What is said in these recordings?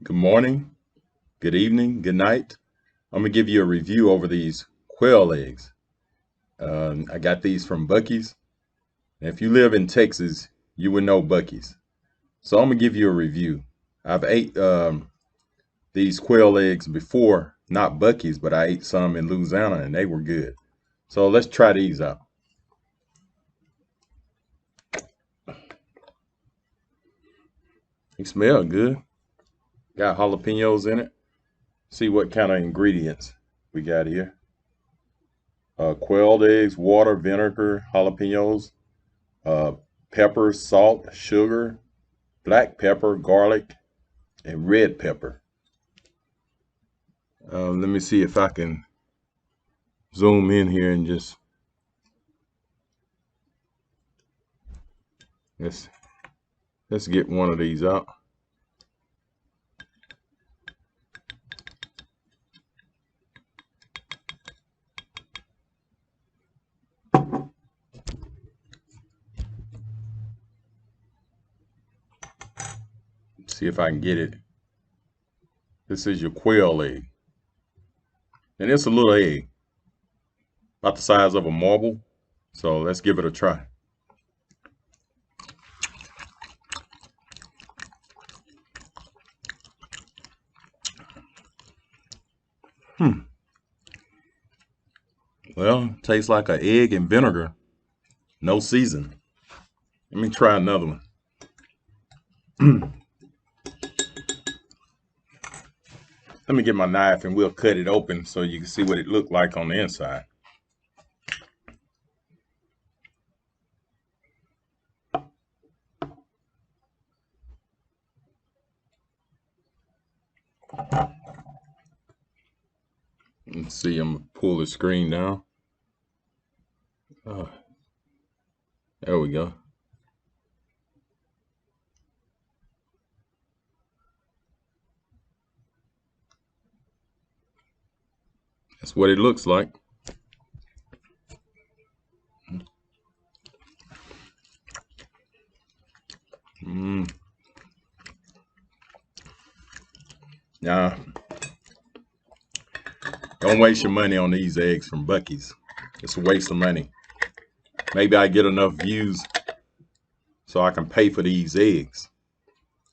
Good morning, good evening, good night. I'm gonna give you a review over these quail eggs. I got these from Buc-ee's. And if you live in Texas, you would know Buc-ee's. So I'm gonna give you a review. I've ate these quail eggs before, not Buc-ee's, but I ate some in Louisiana and they were good. So let's try these out. They smell good. Got jalapenos in it. See what kind of ingredients we got here. Quailed eggs, water, vinegar, jalapenos, uh, pepper, salt, sugar, black pepper, garlic, and red pepper. Let me see if I can zoom in here and just let's get one of these out. See if I can get it. This is your quail egg. And it's a little egg, about the size of a marble. So let's give it a try. Well, tastes like an egg and vinegar. No season. Let me try another one. Let me get my knife and we'll cut it open so you can see what it looked like on the inside. Let's see, I'm gonna pull the screen down. There we go. That's what it looks like. Now, don't waste your money on these eggs from Buc-ee's. It's a waste of money. Maybe I get enough views so I can pay for these eggs.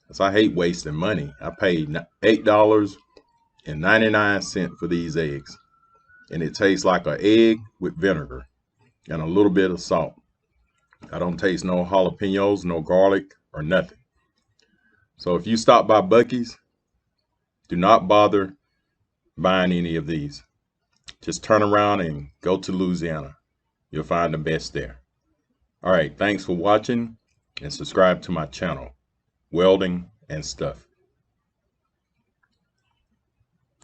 Because I hate wasting money. I paid $8.99 for these eggs. And it tastes like an egg with vinegar and a little bit of salt. I don't taste no jalapenos, no garlic, or nothing. So if you stop by Buc-ee's, do not bother buying any of these. Just turn around and go to Louisiana. You'll find the best there. All right, thanks for watching and subscribe to my channel, Welding and Stuff.